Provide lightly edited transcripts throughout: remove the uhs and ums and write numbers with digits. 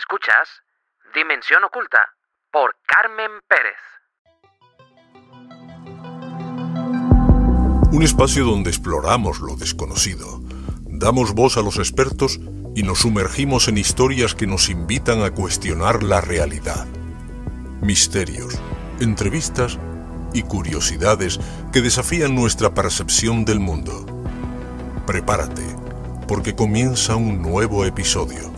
Escuchas Dimensión Oculta por Carmen Pérez. Un espacio donde exploramos lo desconocido, damos voz a los expertos y nos sumergimos en historias que nos invitan a cuestionar la realidad. Misterios, entrevistas y curiosidades que desafían nuestra percepción del mundo. Prepárate, porque comienza un nuevo episodio.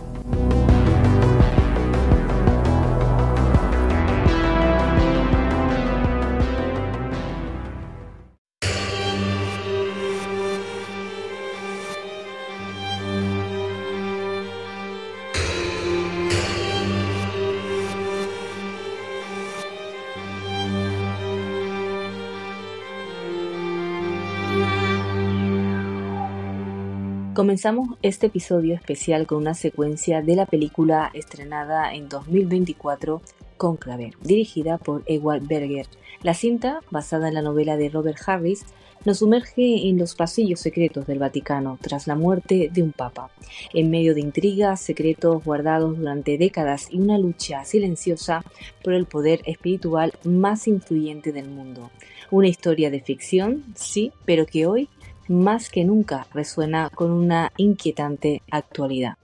Comenzamos este episodio especial con una secuencia de la película estrenada en 2024, Cónclave, dirigida por Edward Berger. La cinta, basada en la novela de Robert Harris, nos sumerge en los pasillos secretos del Vaticano tras la muerte de un papa, en medio de intrigas, secretos guardados durante décadas y una lucha silenciosa por el poder espiritual más influyente del mundo. Una historia de ficción, sí, pero que hoy más que nunca resuena con una inquietante actualidad.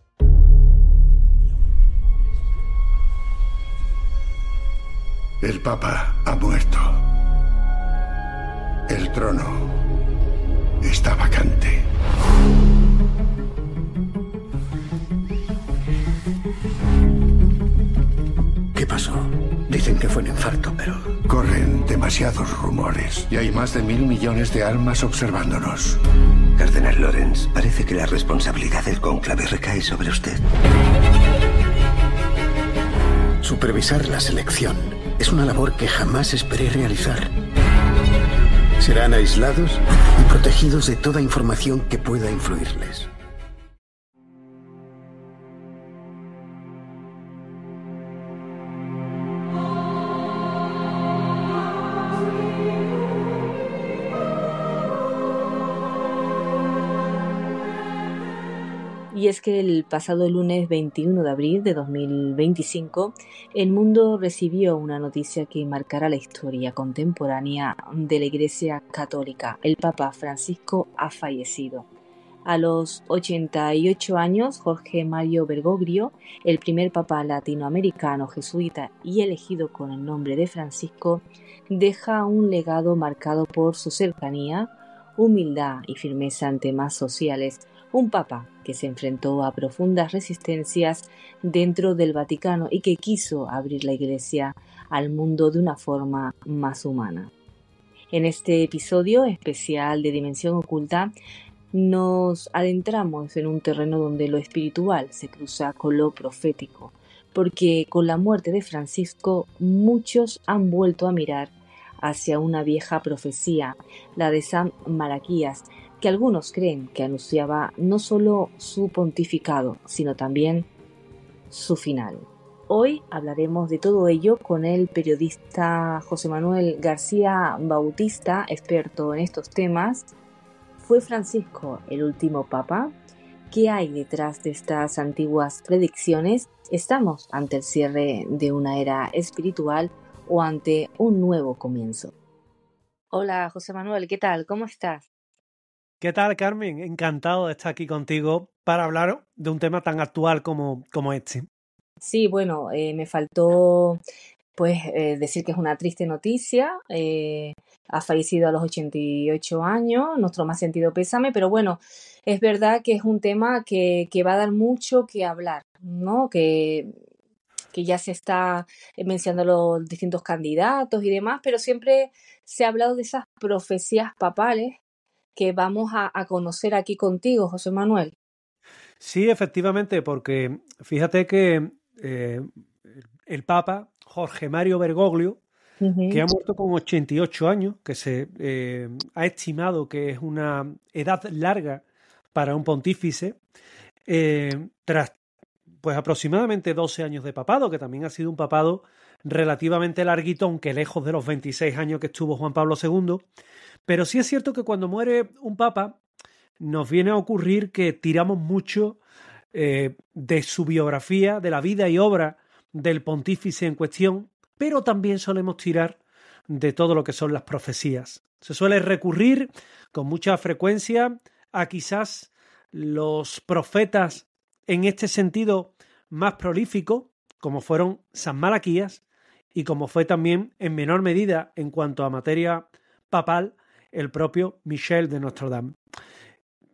El Papa ha muerto. El trono está vacante. ¿Qué pasó? Dicen que fue un infarto, pero... Corren demasiados rumores y hay más de 1.000 millones de almas observándonos. Cardenal Lorenz, parece que la responsabilidad del cónclave recae sobre usted. Supervisar la selección es una labor que jamás esperé realizar. Serán aislados y protegidos de toda información que pueda influirles. Y es que el pasado lunes 21 de abril de 2025, el mundo recibió una noticia que marcará la historia contemporánea de la Iglesia Católica. El Papa Francisco ha fallecido. A los 88 años, Jorge Mario Bergoglio, el primer papa latinoamericano jesuita y elegido con el nombre de Francisco, deja un legado marcado por su cercanía, humildad y firmeza en temas sociales. Un papa que se enfrentó a profundas resistencias dentro del Vaticano y que quiso abrir la Iglesia al mundo de una forma más humana. En este episodio especial de Dimensión Oculta nos adentramos en un terreno donde lo espiritual se cruza con lo profético, porque con la muerte de Francisco muchos han vuelto a mirar hacia una vieja profecía, la de San Malaquías, que algunos creen que anunciaba no solo su pontificado, sino también su final. Hoy hablaremos de todo ello con el periodista José Manuel García Bautista, experto en estos temas. ¿Fue Francisco el último papa? ¿Qué hay detrás de estas antiguas predicciones? ¿Estamos ante el cierre de una era espiritual o ante un nuevo comienzo? Hola José Manuel, ¿qué tal? ¿Cómo estás? ¿Qué tal, Carmen? Encantado de estar aquí contigo para hablar de un tema tan actual como este. Sí, bueno, me faltó decir que es una triste noticia. Ha fallecido a los 88 años, nuestro más sentido pésame, pero bueno, es verdad que es un tema que va a dar mucho que hablar, ¿no? Que ya se está mencionando los distintos candidatos y demás, pero siempre se ha hablado de esas profecías papales que vamos a conocer aquí contigo, José Manuel. Sí, efectivamente, porque fíjate que el Papa Jorge Mario Bergoglio, que ha muerto con 88 años, que se ha estimado que es una edad larga para un pontífice, tras pues aproximadamente 12 años de papado, que también ha sido un papado relativamente larguito, aunque lejos de los 26 años que estuvo Juan Pablo II. Pero sí es cierto que cuando muere un papa nos viene a ocurrir que tiramos mucho de su biografía, de la vida y obra del pontífice en cuestión, pero también solemos tirar de todo lo que son las profecías. Se suele recurrir con mucha frecuencia a quizás los profetas en este sentido más prolíficos, como fueron San Malaquías, y como fue también en menor medida en cuanto a materia papal el propio Michel de Notre Dame.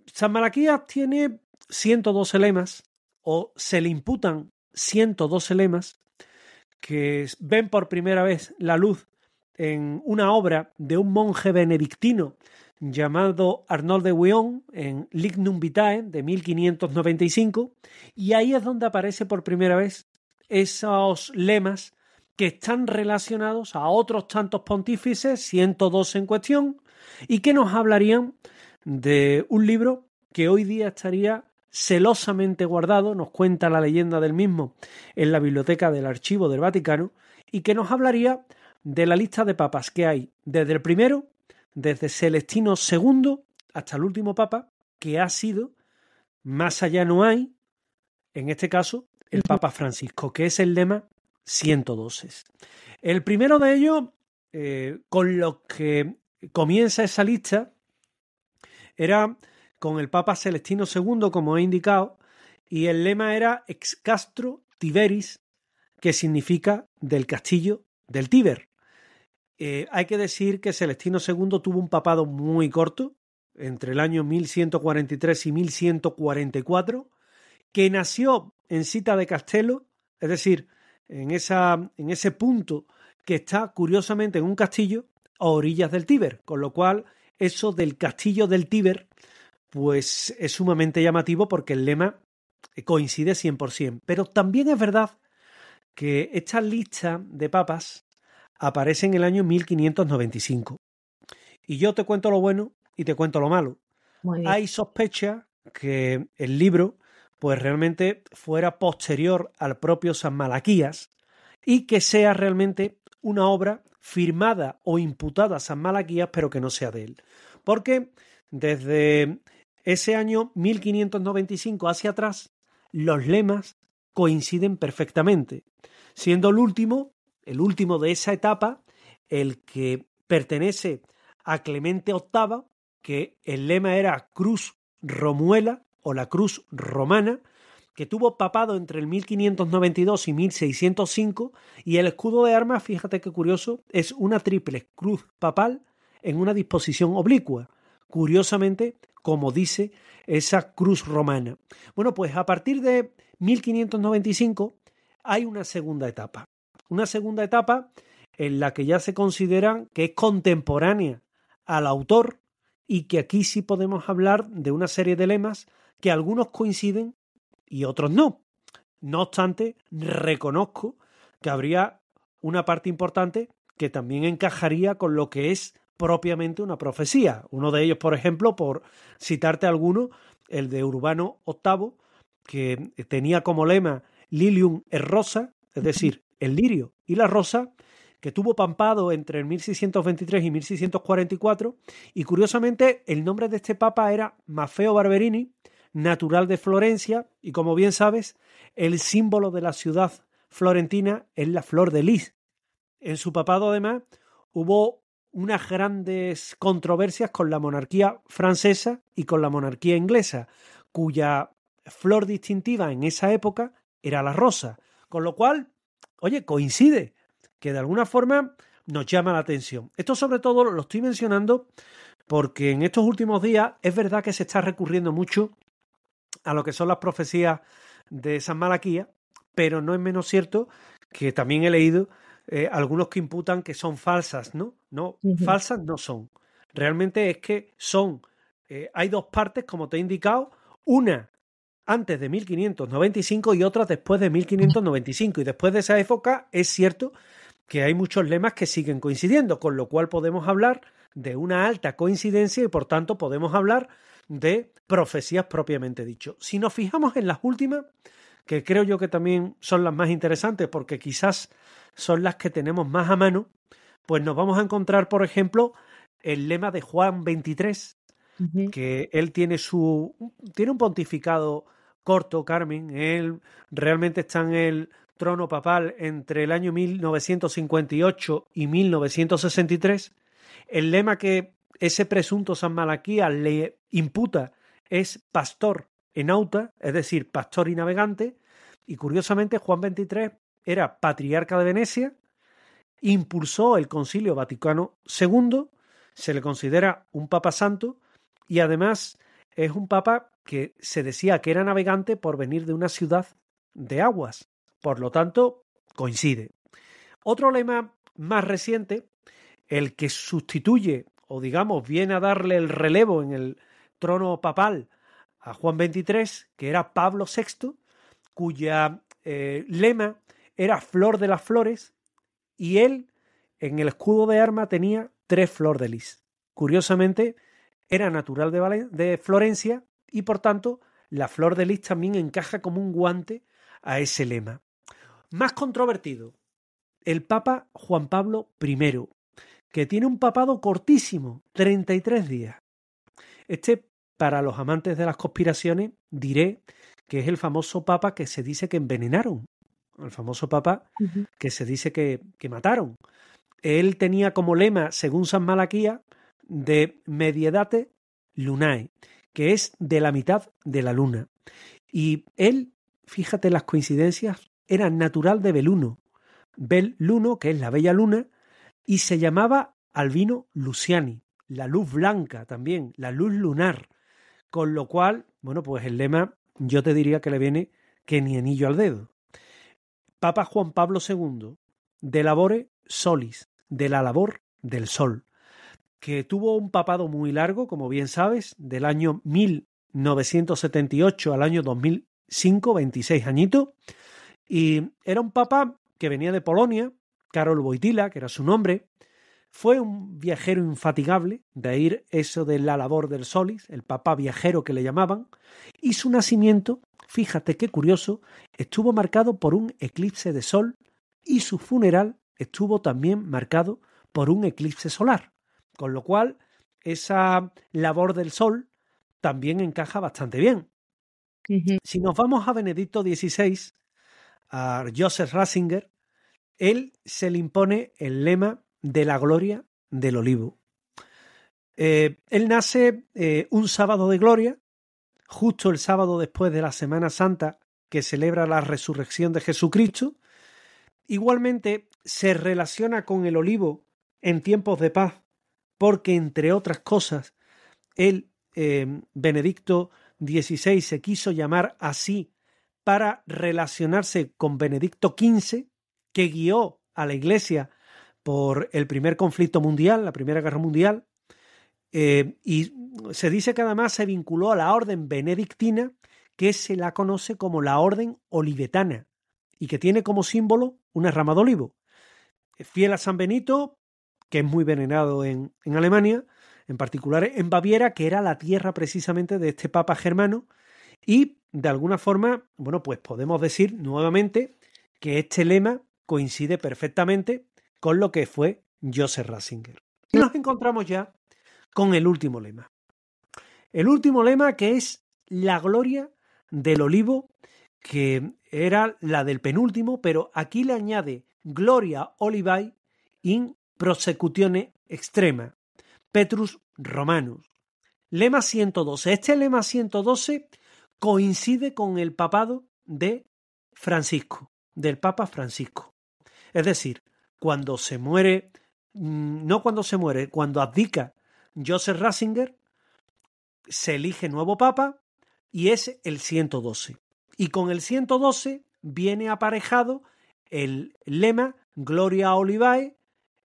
San Malaquías tiene 112 lemas, o se le imputan 112 lemas, que ven por primera vez la luz en una obra de un monje benedictino llamado Arnauld de Wion, en Lignum Vitae de 1595, y ahí es donde aparece por primera vez esos lemas que están relacionados a otros tantos pontífices, 102 en cuestión, y que nos hablarían de un libro que hoy día estaría celosamente guardado, nos cuenta la leyenda del mismo, en la biblioteca del Archivo del Vaticano, y que nos hablaría de la lista de papas que hay desde el primero, desde Celestino II hasta el último papa, que ha sido, más allá no hay, en este caso, el Papa Francisco, que es el lema 112. El primero de ellos, con lo que comienza esa lista, era con el Papa Celestino II, como he indicado, y el lema era Ex Castro Tiberis, que significa del castillo del Tíber. Hay que decir que Celestino II tuvo un papado muy corto, entre el año 1143 y 1144, que nació en Cita de Castello, es decir, en ese punto que está curiosamente en un castillo a orillas del Tíber, con lo cual eso del castillo del Tíber pues es sumamente llamativo porque el lema coincide 100%. Pero también es verdad que esta lista de papas aparece en el año 1595. Y yo te cuento lo bueno y te cuento lo malo. Hay sospecha que el libro pues realmente fuera posterior al propio San Malaquías y que sea realmente una obra firmada o imputada a San Malaquías, pero que no sea de él. Porque desde ese año 1595 hacia atrás, los lemas coinciden perfectamente, siendo el último de esa etapa, el que pertenece a Clemente VIII, que el lema era Cruz Romuela o la Cruz Romana, que tuvo papado entre el 1592 y 1605, y el escudo de armas, fíjate qué curioso, es una triple cruz papal en una disposición oblicua, curiosamente, como dice esa cruz romana. Bueno, pues a partir de 1595 hay una segunda etapa en la que ya se considera que es contemporánea al autor y que aquí sí podemos hablar de una serie de lemas que algunos coinciden y otros no. No obstante, reconozco que habría una parte importante que también encajaría con lo que es propiamente una profecía. Uno de ellos, por ejemplo, por citarte alguno, el de Urbano VIII, que tenía como lema Lilium et Rosa, es decir, el lirio y la rosa, que tuvo pampado entre el 1623 y 1644, y curiosamente el nombre de este papa era Maffeo Barberini, natural de Florencia, y como bien sabes, el símbolo de la ciudad florentina es la flor de lis. En su papado, además, hubo unas grandes controversias con la monarquía francesa y con la monarquía inglesa, cuya flor distintiva en esa época era la rosa, con lo cual, oye, coincide, que de alguna forma nos llama la atención. Esto sobre todo lo estoy mencionando porque en estos últimos días es verdad que se está recurriendo mucho a lo que son las profecías de San Malaquías, pero no es menos cierto que también he leído algunos que imputan que son falsas, ¿no? No, falsas no son. Realmente es que son, hay dos partes, como te he indicado, una antes de 1595 y otra después de 1595. Y después de esa época es cierto que hay muchos lemas que siguen coincidiendo, con lo cual podemos hablar de una alta coincidencia y por tanto podemos hablar de profecías propiamente dicho. Si nos fijamos en las últimas, que creo yo que también son las más interesantes porque quizás son las que tenemos más a mano, pues nos vamos a encontrar, por ejemplo, el lema de Juan XXIII, que él tiene un pontificado corto, Carmen. Él realmente está en el trono papal entre el año 1958 y 1963. El lema que ese presunto San Malaquías le imputa es pastor enauta, es decir, pastor y navegante. Y curiosamente Juan XXIII era patriarca de Venecia, impulsó el Concilio Vaticano II, se le considera un papa santo y además es un papa que se decía que era navegante por venir de una ciudad de aguas. Por lo tanto, coincide. Otro lema más reciente, el que sustituye o digamos viene a darle el relevo en el trono papal a Juan XXIII, que era Pablo VI, cuya lema era Flor de las Flores, y él en el escudo de arma tenía 3 flor de lis. Curiosamente, era natural de Florencia y por tanto la flor de lis también encaja como un guante a ese lema. Más controvertido, el Papa Juan Pablo I, que tiene un papado cortísimo, 33 días. Para los amantes de las conspiraciones, diré que es el famoso papa que se dice que envenenaron, el famoso papa que se dice que mataron. Él tenía como lema, según San Malaquías, de Mediedate Lunae, que es de la mitad de la luna. Y él, fíjate las coincidencias, era natural de Beluno. Beluno, que es la bella luna, y se llamaba Albino Luciani, la luz blanca también, la luz lunar. Con lo cual, bueno, pues el lema yo te diría que le viene que ni anillo al dedo. Papa Juan Pablo II, de labore solis, de la labor del sol, que tuvo un papado muy largo, como bien sabes, del año 1978 al año 2005, 26 añitos, y era un papa que venía de Polonia, Karol Wojtyła, que era su nombre. Fue un viajero infatigable, de ahí eso de la labor del solis, el papa viajero que le llamaban, y su nacimiento, fíjate qué curioso, estuvo marcado por un eclipse de sol y su funeral estuvo también marcado por un eclipse solar, con lo cual esa labor del sol también encaja bastante bien. Si nos vamos a Benedicto XVI, a Joseph Ratzinger, él se le impone el lema de la gloria del olivo. Él nace un sábado de gloria, justo el sábado después de la Semana Santa, que celebra la resurrección de Jesucristo. Igualmente se relaciona con el olivo en tiempos de paz, porque entre otras cosas, él, Benedicto XVI, se quiso llamar así para relacionarse con Benedicto XV, que guió a la Iglesia por el primer conflicto mundial, la Primera Guerra Mundial, y se dice que además se vinculó a la orden benedictina, que se la conoce como la orden olivetana, y que tiene como símbolo una rama de olivo. Fiel a San Benito, que es muy venerado en Alemania, en particular en Baviera, que era la tierra precisamente de este papa germano, y de alguna forma, bueno, pues podemos decir nuevamente que este lema coincide perfectamente con lo que fue Joseph Ratzinger. Y nos encontramos ya con el último lema. El último lema, que es la gloria del olivo, que era la del penúltimo, pero aquí le añade Gloria Olivae in prosecutione extrema, Petrus Romanus. Lema 112. Este lema 112 coincide con el papado de Francisco, del Papa Francisco. Es decir, cuando se muere, cuando abdica Joseph Ratzinger, se elige nuevo papa y es el 112. Y con el 112 viene aparejado el lema Gloria Olivae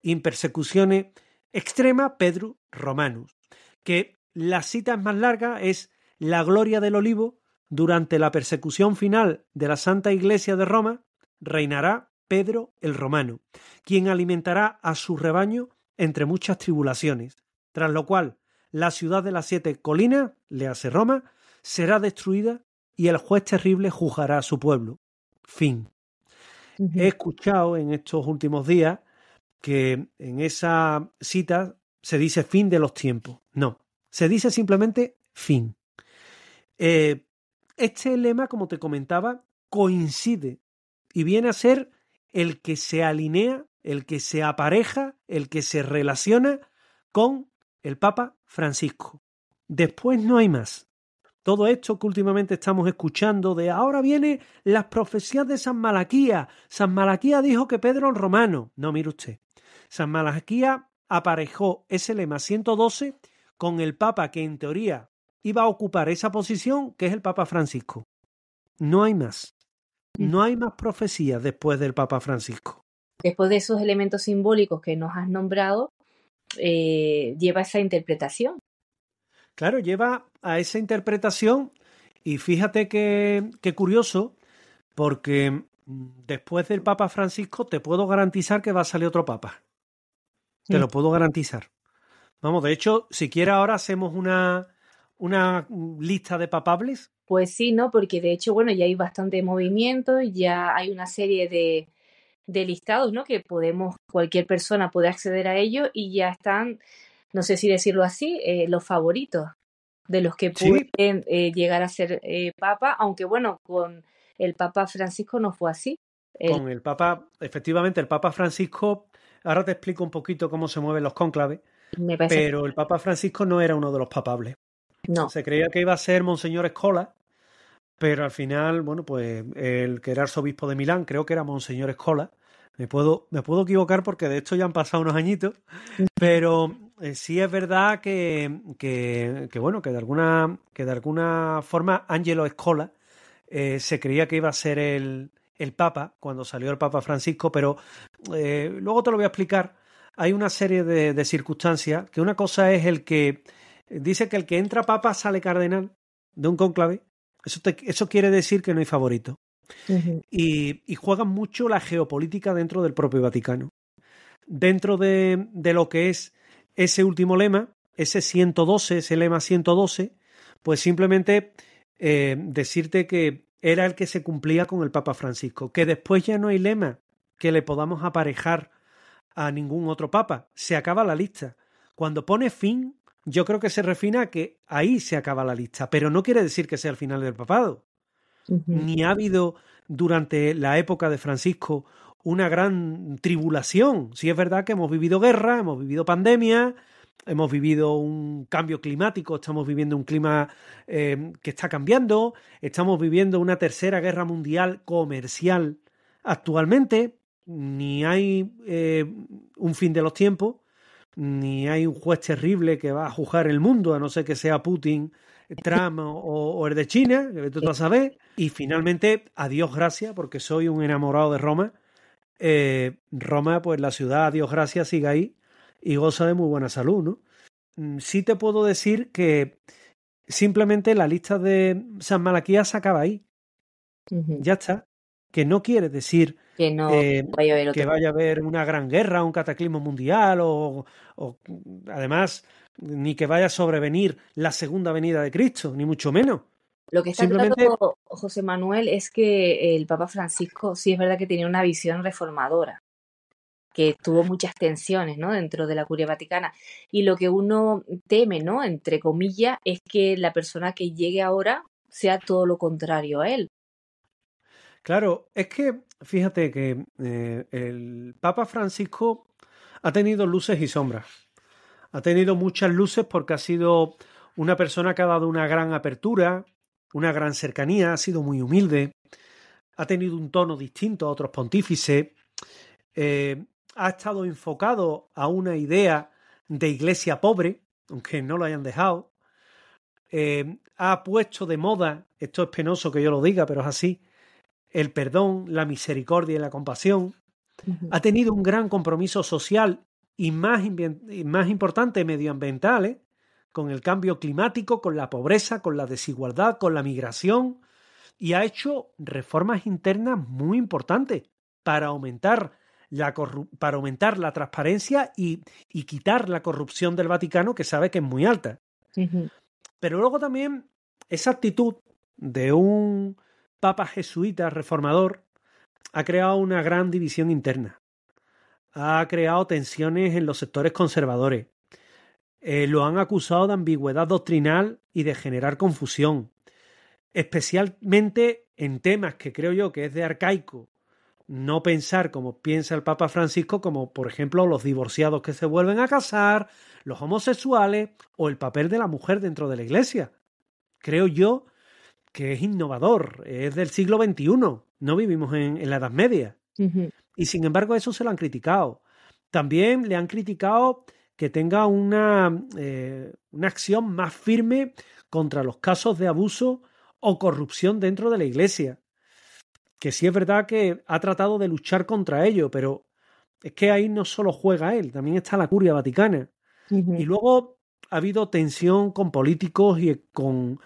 in persecutione extrema Pedro Romanus, que la cita es más larga, es la gloria del olivo. Durante la persecución final de la Santa Iglesia de Roma, reinará Pedro el Romano, quien alimentará a su rebaño entre muchas tribulaciones, tras lo cual la ciudad de las 7 colinas, le hace Roma, será destruida y el juez terrible juzgará a su pueblo. Fin. He escuchado en estos últimos días que en esa cita se dice fin de los tiempos. No, se dice simplemente fin. este lema, como te comentaba, coincide y viene a ser el que se alinea, el que se apareja, el que se relaciona con el Papa Francisco. Después no hay más. Todo esto que últimamente estamos escuchando de ahora vienen las profecías de San Malaquía. San Malaquía dijo que Pedro es romano. No, mire usted. San Malaquía aparejó ese lema 112 con el Papa que en teoría iba a ocupar esa posición, que es el Papa Francisco. No hay más. No hay más profecías después del Papa Francisco. Después de esos elementos simbólicos que nos has nombrado, lleva esa interpretación. Claro, lleva a esa interpretación y fíjate qué curioso, porque después del Papa Francisco te puedo garantizar que va a salir otro Papa. Te lo puedo garantizar. Vamos, de hecho, si quieres ahora hacemos una lista de papables. Pues sí, ¿no? Porque de hecho, bueno, ya hay bastante movimiento, ya hay una serie de listados, ¿no? Que cualquier persona puede acceder a ellos y ya están, no sé si decirlo así, los favoritos de los que pueden llegar a ser papa, aunque bueno, con el Papa Francisco no fue así. Con el Papa, efectivamente, el Papa Francisco, ahora te explico un poquito cómo se mueven los cónclaves, pero el Papa Francisco no era uno de los papables. No. Se creía que iba a ser Monseñor Escola, pero al final, bueno, pues el que era arzobispo de Milán, creo que era Monseñor Escola. Me puedo equivocar porque de esto ya han pasado unos añitos, pero sí es verdad que bueno, que de alguna forma Angelo Escola se creía que iba a ser el Papa cuando salió el Papa Francisco, pero luego te lo voy a explicar. Hay una serie de circunstancias, que una cosa es el que dice que el que entra Papa sale cardenal de un cónclave. Eso quiere decir que no hay favorito. Y juegan mucho la geopolítica dentro del propio Vaticano. Dentro de lo que es ese último lema, ese lema 112, pues simplemente decirte que era el que se cumplía con el Papa Francisco, que después ya no hay lema que le podamos aparejar a ningún otro papa. Se acaba la lista. Cuando pone fin, yo creo que se refiere a que ahí se acaba la lista, pero no quiere decir que sea el final del papado. Ni ha habido durante la época de Francisco una gran tribulación. Sí es verdad que hemos vivido guerra, hemos vivido pandemia, hemos vivido un cambio climático, estamos viviendo un clima que está cambiando, estamos viviendo una tercera guerra mundial comercial actualmente. Ni hay un fin de los tiempos, ni hay un juez terrible que va a juzgar el mundo, a no ser que sea Putin, Trump o el de China, que tú vas a saber. Y finalmente, a Dios gracias, porque soy un enamorado de Roma. Roma, pues la ciudad, a Dios gracias, sigue ahí y goza de muy buena salud, ¿no? Sí te puedo decir que simplemente la lista de San Malaquía se acaba ahí. Ya está. Que no quiere decir que no vaya a haber una gran guerra, un cataclismo mundial o además ni que vaya a sobrevenir la segunda venida de Cristo, ni mucho menos. Lo que está claro, José Manuel, es que el Papa Francisco sí es verdad que tenía una visión reformadora, que tuvo muchas tensiones, ¿no?, dentro de la Curia Vaticana. Y lo que uno teme, ¿no?, entre comillas, es que la persona que llegue ahora sea todo lo contrario a él. Claro, es que fíjate que el Papa Francisco ha tenido luces y sombras. Ha tenido muchas luces porque ha sido una persona que ha dado una gran apertura, una gran cercanía, ha sido muy humilde, ha tenido un tono distinto a otros pontífices, ha estado enfocado a una idea de iglesia pobre, aunque no lo hayan dejado, ha puesto de moda, esto es penoso que yo lo diga, pero es así, el perdón, la misericordia y la compasión. Ha tenido un gran compromiso social y más importante, medioambiental, con el cambio climático, con la pobreza, con la desigualdad, con la migración, y ha hecho reformas internas muy importantes para aumentar la transparencia y quitar la corrupción del Vaticano, que sabe que es muy alta. Pero luego también esa actitud de un Papa jesuita reformador ha creado una gran división interna. Ha creado tensiones en los sectores conservadores. Lo han acusado de ambigüedad doctrinal y de generar confusión. especialmente en temas que creo yo que es de arcaico no pensar como piensa el Papa Francisco, como por ejemplo los divorciados que se vuelven a casar, los homosexuales o el papel de la mujer dentro de la Iglesia. Creo yo que es innovador, es del siglo XXI, no vivimos en la Edad Media. Y sin embargo eso se lo han criticado. También le han criticado que tenga una acción más firme contra los casos de abuso o corrupción dentro de la Iglesia. Que sí es verdad que ha tratado de luchar contra ello, pero es que ahí no solo juega él, también está la Curia Vaticana. Y luego ha habido tensión con políticos y con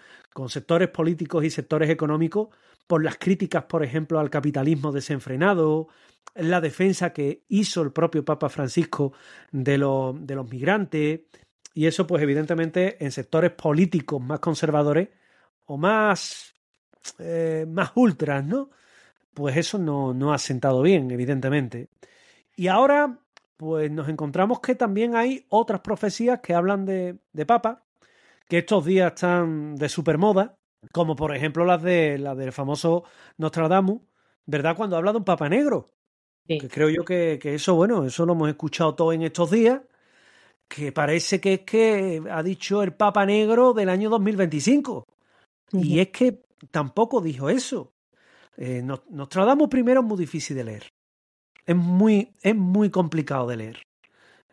sectores políticos y sectores económicos por las críticas, por ejemplo, al capitalismo desenfrenado, la defensa que hizo el propio Papa Francisco de los migrantes, y eso pues evidentemente en sectores políticos más conservadores o más ultras, ¿no? Pues eso no ha sentado bien, evidentemente. Y ahora pues nos encontramos que también hay otras profecías que hablan de Papa, que estos días están de supermoda, como por ejemplo las del famoso Nostradamus, ¿verdad? Cuando habla de un Papa negro. Sí. Que creo yo que eso, bueno, eso lo hemos escuchado todo en estos días, que parece que es que ha dicho el Papa negro del año 2025. Y es que tampoco dijo eso. Nostradamus primero es muy difícil de leer. Es muy complicado de leer.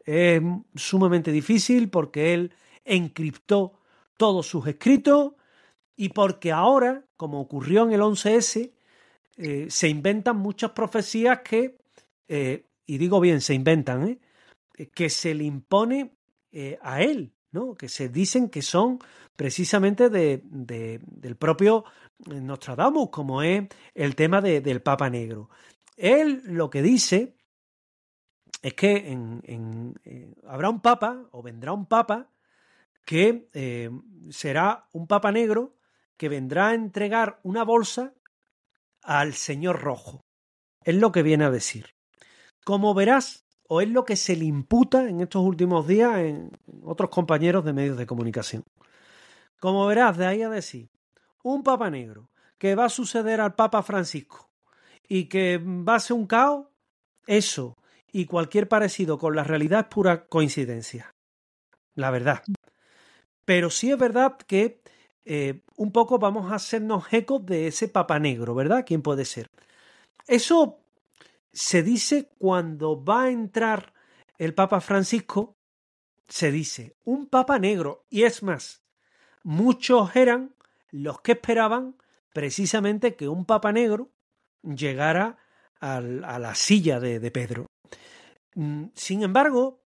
Es sumamente difícil porque él encriptó todos sus escritos y porque ahora, como ocurrió en el 11S, se inventan muchas profecías que, y digo bien, se inventan, que se le impone a él, ¿no? Que se dicen que son precisamente del propio Nostradamus, como es el tema del Papa Negro. Él lo que dice es que habrá un Papa, o vendrá un Papa, que será un Papa negro que vendrá a entregar una bolsa al Señor Rojo. Es lo que viene a decir. Como verás, o es lo que se le imputa en estos últimos días en otros compañeros de medios de comunicación. Como verás, de ahí a decir, un Papa negro que va a suceder al Papa Francisco y que va a ser un caos, eso y cualquier parecido con la realidad es pura coincidencia. La verdad. Pero sí es verdad que un poco vamos a hacernos ecos de ese Papa negro, ¿verdad? ¿Quién puede ser? Eso se dice cuando va a entrar el Papa Francisco, se dice un Papa negro. Y es más, muchos eran los que esperaban precisamente que un Papa negro llegara a la silla de Pedro. Sin embargo,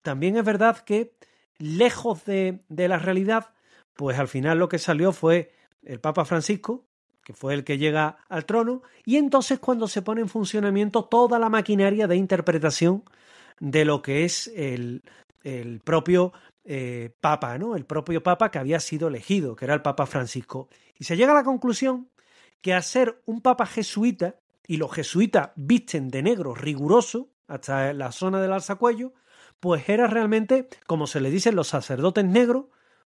también es verdad que lejos de la realidad, pues al final lo que salió fue el Papa Francisco, que fue el que llega al trono, y entonces cuando se pone en funcionamiento toda la maquinaria de interpretación de lo que es el propio Papa, ¿no? El propio Papa que había sido elegido, que era el Papa Francisco. Y se llega a la conclusión que al ser un Papa jesuita, y los jesuitas visten de negro riguroso hasta la zona del alzacuello, pues era realmente, como se le dicen los sacerdotes negros,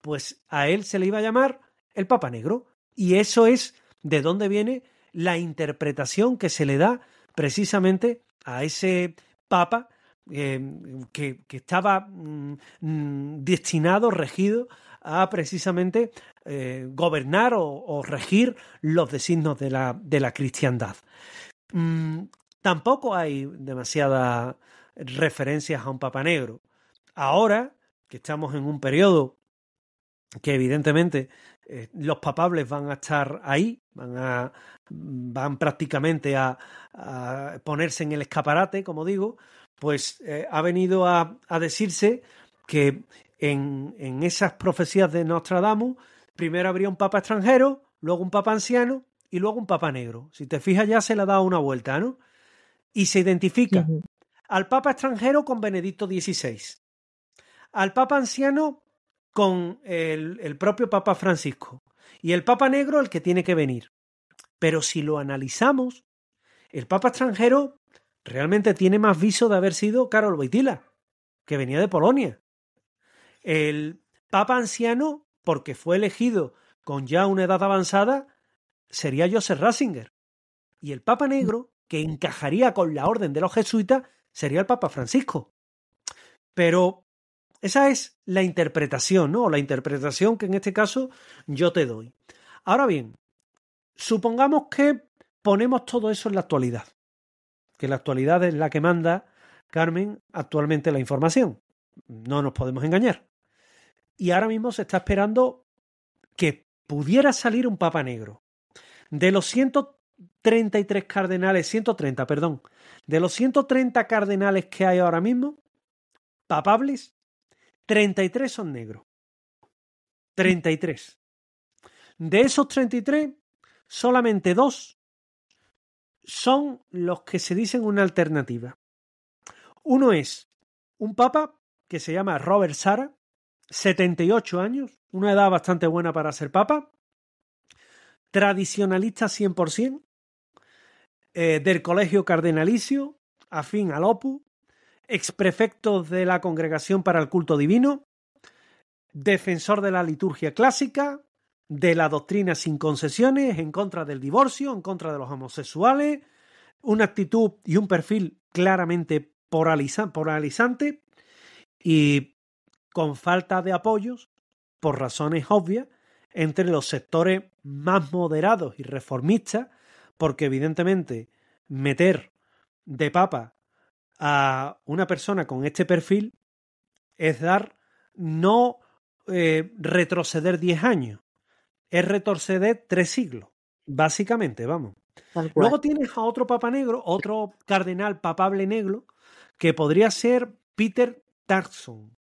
pues a él se le iba a llamar el Papa Negro. Y eso es de dónde viene la interpretación que se le da precisamente a ese Papa que estaba destinado, regido a precisamente gobernar o regir los designios de la cristiandad. Tampoco hay demasiadas referencias a un Papa Negro. Ahora que estamos en un periodo que evidentemente los papables van a estar ahí, van prácticamente a ponerse en el escaparate, como digo, pues ha venido a decirse que en esas profecías de Nostradamus primero habría un papa extranjero, luego un papa anciano y luego un papa negro. Si te fijas ya se le ha dado una vuelta, ¿no? Y se identifica al papa extranjero con Benedicto XVI, al papa anciano con el propio Papa Francisco y el Papa Negro el que tiene que venir. Pero si lo analizamos, el Papa extranjero realmente tiene más viso de haber sido Karol Wojtyła, que venía de Polonia. El Papa anciano, porque fue elegido con ya una edad avanzada, sería Joseph Ratzinger. Y el Papa Negro, que encajaría con la orden de los jesuitas, sería el Papa Francisco. Pero esa es la interpretación, ¿no? La interpretación que en este caso yo te doy. Ahora bien, supongamos que ponemos todo eso en la actualidad. Que la actualidad es la que manda, Carmen, actualmente la información. No nos podemos engañar. Y ahora mismo se está esperando que pudiera salir un Papa Negro. De los 133 cardenales, 130, perdón, de los 130 cardenales que hay ahora mismo, papables, 33 son negros. 33. De esos 33, solamente 2 son los que se dicen una alternativa. Uno es un papa que se llama Robert Sarah, 78 años, una edad bastante buena para ser papa, tradicionalista 100%, del colegio cardenalicio, afín al Opus, exprefecto de la Congregación para el Culto Divino, defensor de la liturgia clásica, de la doctrina sin concesiones, en contra del divorcio, en contra de los homosexuales, una actitud y un perfil claramente polarizante y con falta de apoyos, por razones obvias, entre los sectores más moderados y reformistas, porque evidentemente meter de papa a una persona con este perfil es no retroceder 10 años, es retroceder 3 siglos, básicamente, vamos. Luego tienes a otro papa negro, otro cardenal papable negro, que podría ser Peter Turkson,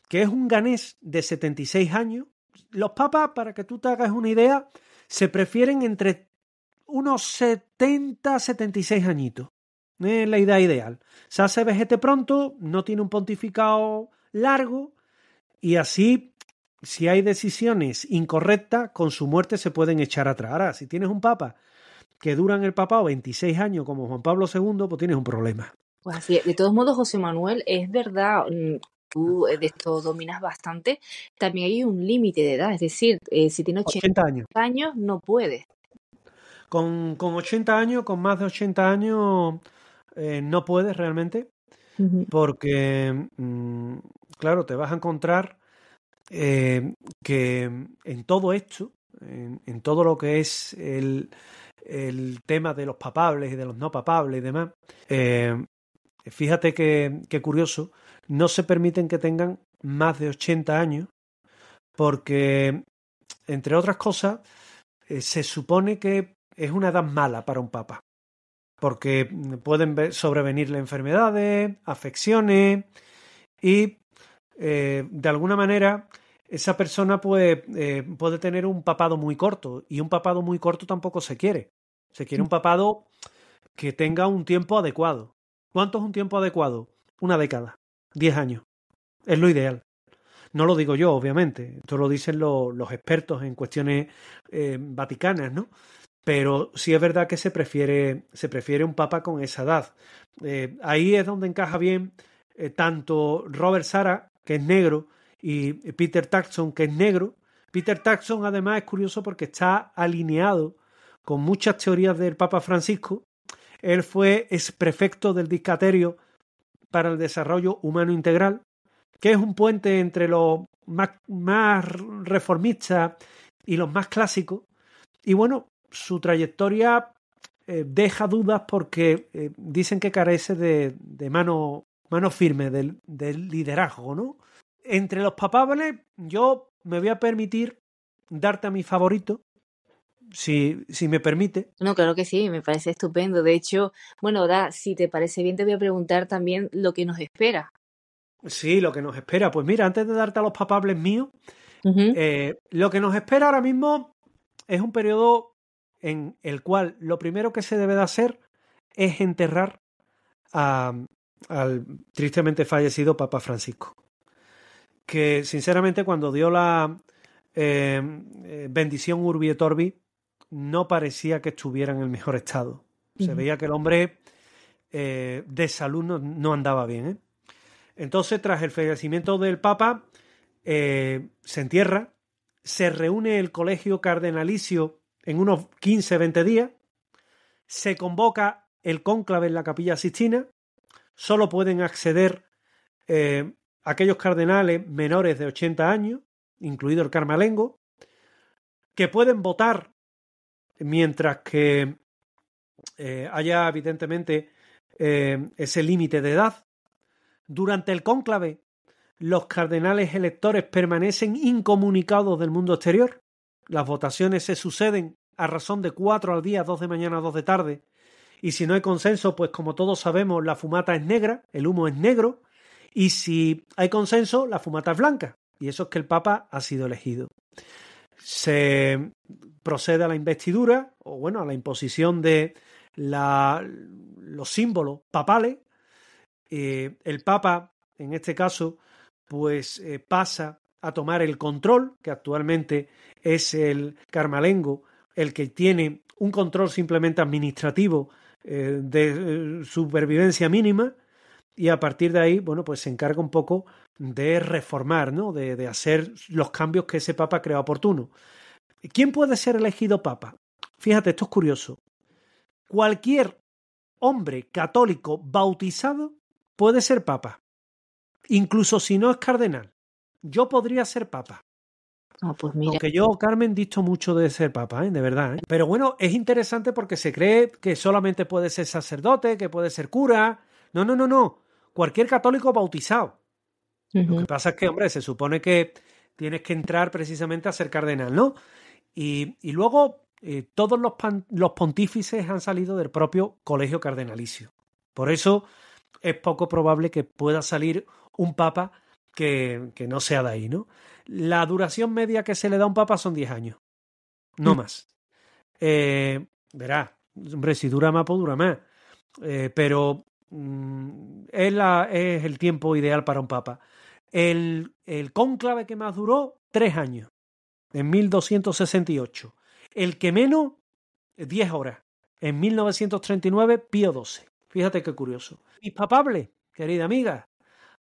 que es un ganés de 76 años. Los papas, para que tú te hagas una idea, se prefieren entre unos 70, 76 añitos. Es la idea ideal. Se hace vejete pronto, no tiene un pontificado largo y así, si hay decisiones incorrectas, con su muerte se pueden echar atrás. Ahora, si tienes un papa que dura en el papado 26 años como Juan Pablo II, pues tienes un problema. Pues así, de todos modos, José Manuel, es verdad, tú de esto dominas bastante, también hay un límite de edad, es decir, si tienes 80 años, no puedes. Con 80 años, con más de 80 años, no puedes realmente, porque, claro, te vas a encontrar que en todo esto, en todo lo que es el tema de los papables y de los no papables y demás, fíjate que curioso, no se permiten que tengan más de 80 años porque, entre otras cosas, se supone que es una edad mala para un papa, porque pueden sobrevenirle enfermedades, afecciones y de alguna manera esa persona puede tener un papado muy corto, y un papado muy corto tampoco se quiere. Se quiere un papado que tenga un tiempo adecuado. ¿Cuánto es un tiempo adecuado? Una década, 10 años. Es lo ideal. No lo digo yo, obviamente. Esto lo dicen los expertos en cuestiones vaticanas, ¿no? Pero sí es verdad que se prefiere un papa con esa edad. Ahí es donde encaja bien tanto Robert Sarah, que es negro, y Peter Turkson, que es negro. Peter Turkson, además, es curioso porque está alineado con muchas teorías del Papa Francisco. Él fue exprefecto del Discaterio para el Desarrollo Humano Integral, que es un puente entre los más reformistas y los más clásicos. Y bueno, su trayectoria deja dudas porque dicen que carece de mano firme, del liderazgo, ¿no? Entre los papables, yo me voy a permitir darte a mi favorito, si me permite. No, claro que sí, me parece estupendo. De hecho, bueno, ahora, si te parece bien, te voy a preguntar también lo que nos espera. Sí, lo que nos espera. Pues mira, antes de darte a los papables míos, lo que nos espera ahora mismo es un periodo en el cual lo primero que se debe de hacer es enterrar al tristemente fallecido Papa Francisco, que sinceramente cuando dio la bendición Urbi et Orbi no parecía que estuviera en el mejor estado. Se veía que el hombre de salud no andaba bien, ¿eh? Entonces, tras el fallecimiento del Papa, se entierra, se reúne el colegio cardenalicio en unos 15-20 días. Se convoca el cónclave en la Capilla Sixtina. Solo pueden acceder aquellos cardenales menores de 80 años, incluido el Carmalengo, que pueden votar mientras que haya evidentemente ese límite de edad. Durante el cónclave, los cardenales electores permanecen incomunicados del mundo exterior. Las votaciones se suceden a razón de 4 al día, 2 de mañana, 2 de tarde. Y si no hay consenso, pues como todos sabemos, la fumata es negra, el humo es negro. Y si hay consenso, la fumata es blanca. Y eso es que el Papa ha sido elegido. Se procede a la investidura, o bueno, a la imposición de los símbolos papales. El Papa, en este caso, pues pasa a tomar el control, que actualmente es el Carmalengo, el que tiene un control simplemente administrativo de supervivencia mínima, y a partir de ahí, bueno, pues se encarga un poco de reformar, ¿no? De hacer los cambios que ese Papa crea oportuno. ¿Quién puede ser elegido Papa? Fíjate, esto es curioso. Cualquier hombre católico bautizado puede ser Papa, incluso si no es cardenal. Yo podría ser Papa. Pues mira. Aunque yo, Carmen, disto mucho de ser Papa, de verdad. Pero bueno, es interesante porque se cree que solamente puede ser sacerdote, que puede ser cura. No. Cualquier católico bautizado. Lo que pasa es que, hombre, se supone que tienes que entrar precisamente a ser cardenal, ¿no? Y luego todos los pontífices han salido del propio colegio cardenalicio. Por eso es poco probable que pueda salir un papa que no sea de ahí, ¿no? La duración media que se le da a un papa son 10 años, no más. Verás, hombre, si dura más, pues dura más. Pero es el tiempo ideal para un papa. El cónclave que más duró, 3 años, en 1268. El que menos, 10 horas, en 1939, Pío XII. Fíjate qué curioso. Mis papables, querida amiga,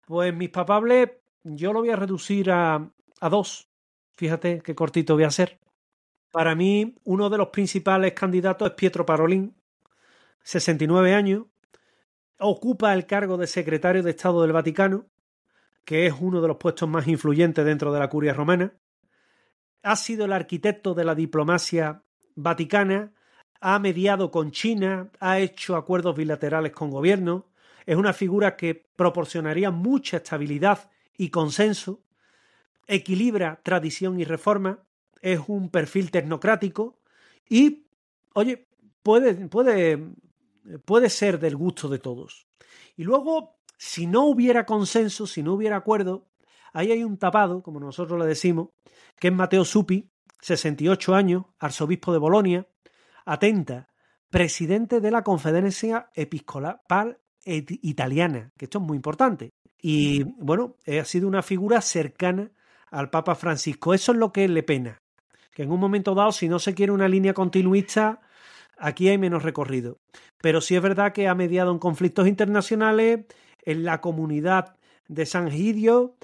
pues mis papables yo lo voy a reducir a 2. Fíjate qué cortito voy a hacer. Para mí, uno de los principales candidatos es Pietro Parolin, 69 años, ocupa el cargo de secretario de Estado del Vaticano, que es uno de los puestos más influyentes dentro de la curia romana. Ha sido el arquitecto de la diplomacia vaticana, ha mediado con China, ha hecho acuerdos bilaterales con gobiernos, es una figura que proporcionaría mucha estabilidad y consenso, equilibra tradición y reforma, es un perfil tecnocrático y, oye, puede ser del gusto de todos. Y luego, si no hubiera consenso, si no hubiera acuerdo, ahí hay un tapado, como nosotros le decimos, que es Matteo Zuppi, 68 años, arzobispo de Bolonia, atenta, presidente de la Conferencia Episcopal Italiana, que esto es muy importante. Y bueno, ha sido una figura cercana al Papa Francisco. Eso es lo que le pena, que en un momento dado, si no se quiere una línea continuista, aquí hay menos recorrido. Pero sí es verdad que ha mediado en conflictos internacionales, en la comunidad de San Egidio,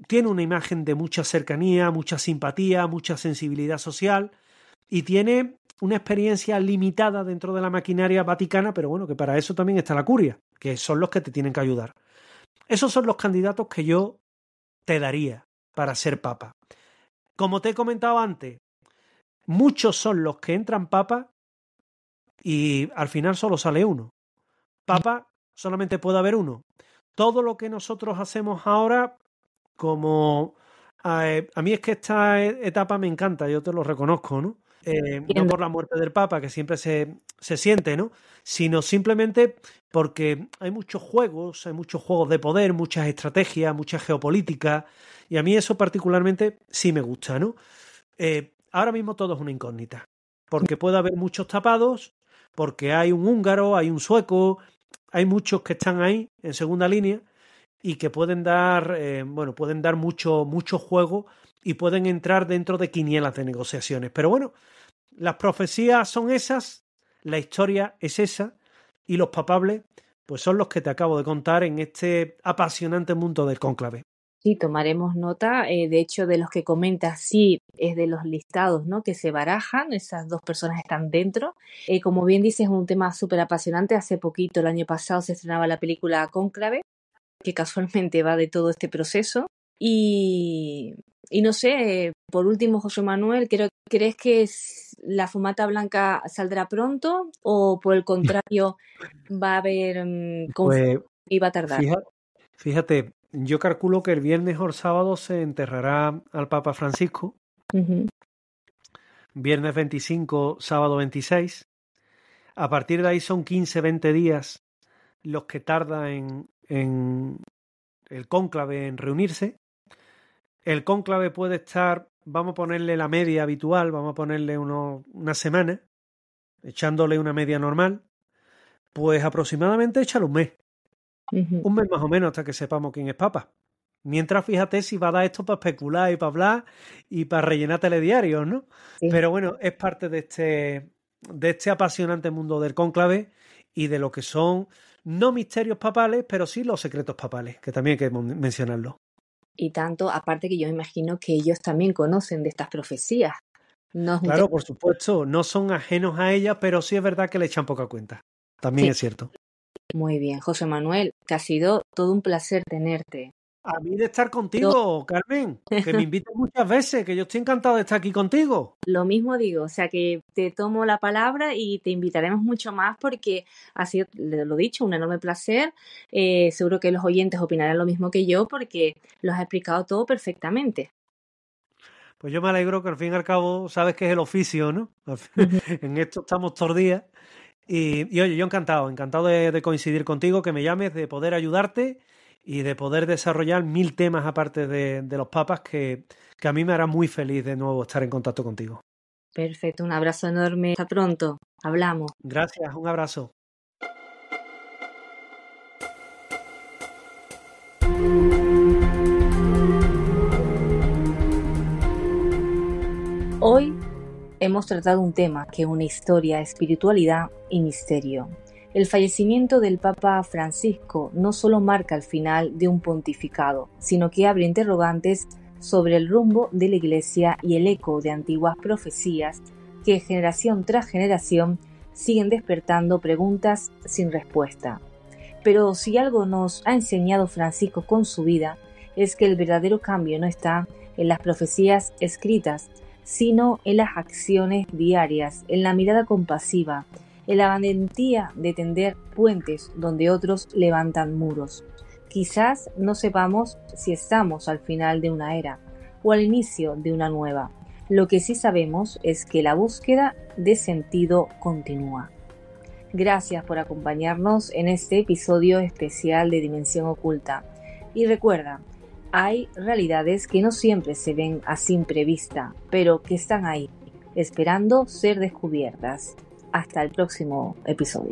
tiene una imagen de mucha cercanía, mucha simpatía, mucha sensibilidad social y tiene una experiencia limitada dentro de la maquinaria vaticana, pero bueno, que para eso también está la curia, que son los que te tienen que ayudar. Esos son los candidatos que yo te daría para ser papa. Como te he comentado antes, muchos son los que entran papa y al final solo sale uno. Papa solamente puede haber uno. Todo lo que nosotros hacemos ahora, como a mí es que esta etapa me encanta, yo te lo reconozco, ¿no? No por la muerte del Papa, que siempre se siente, ¿no? Sino simplemente porque hay muchos juegos de poder, muchas estrategias, mucha geopolítica, y a mí eso particularmente sí me gusta, ¿no? Ahora mismo todo es una incógnita, porque puede haber muchos tapados, porque hay un húngaro, hay un sueco, hay muchos que están ahí en segunda línea y que pueden dar, mucho juego y pueden entrar dentro de quinielas de negociaciones. Pero bueno, las profecías son esas, la historia es esa y los papables pues son los que te acabo de contar en este apasionante mundo del cónclave. Sí, tomaremos nota. De hecho, de los que comentas, sí, es de los listados, ¿no?, que se barajan. Esas dos personas están dentro. Como bien dices, es un tema súper apasionante. Hace poquito, el año pasado, se estrenaba la película Cónclave, que casualmente va de todo este proceso. Y no sé, por último, José Manuel, ¿crees que la fumata blanca saldrá pronto o por el contrario va a haber Pues y va a tardar? Fíjate, yo calculo que el viernes o el sábado se enterrará al Papa Francisco. Uh-huh. Viernes 25, sábado 26. A partir de ahí son 15-20 días los que tarda en el cónclave en reunirse. El cónclave puede estar, vamos a ponerle la media habitual, vamos a ponerle una semana, echándole una media normal, pues aproximadamente échale un mes. Uh-huh. Un mes más o menos hasta que sepamos quién es Papa. Mientras, fíjate si va a dar esto para especular y para hablar y para rellenar telediarios, ¿no? Sí. Pero bueno, es parte de este apasionante mundo del cónclave y de lo que son, no misterios papales, pero sí los secretos papales, que también hay que mencionarlo. Y tanto, aparte que yo me imagino que ellos también conocen de estas profecías. Claro, por supuesto, no son ajenos a ellas, pero sí es verdad que le echan poca cuenta. También es cierto. Muy bien, José Manuel, que ha sido todo un placer tenerte. A mí de estar contigo, Carmen, que me invites muchas veces, que yo estoy encantado de estar aquí contigo. Lo mismo digo, o sea que te tomo la palabra y te invitaremos mucho más porque ha sido, lo dicho, un enorme placer. Seguro que los oyentes opinarán lo mismo que yo porque lo has explicado todo perfectamente. Pues yo me alegro que al fin y al cabo sabes que es el oficio, ¿no? En esto estamos todos los días. Y oye, yo encantado de coincidir contigo, que me llames, de poder ayudarte y de poder desarrollar 1000 temas aparte de los papas que a mí me hará muy feliz de nuevo estar en contacto contigo. Perfecto, un abrazo enorme. Hasta pronto. Hablamos. Gracias, un abrazo. Hoy hemos tratado un tema que une historia, espiritualidad y misterio. El fallecimiento del Papa Francisco no solo marca el final de un pontificado, sino que abre interrogantes sobre el rumbo de la Iglesia y el eco de antiguas profecías que generación tras generación siguen despertando preguntas sin respuesta. Pero si algo nos ha enseñado Francisco con su vida, es que el verdadero cambio no está en las profecías escritas, sino en las acciones diarias, en la mirada compasiva, en la valentía de tender puentes donde otros levantan muros. Quizás no sepamos si estamos al final de una era o al inicio de una nueva. Lo que sí sabemos es que la búsqueda de sentido continúa. Gracias por acompañarnos en este episodio especial de Dimensión Oculta. Y recuerda, hay realidades que no siempre se ven a simple vista, pero que están ahí, esperando ser descubiertas. Hasta el próximo episodio.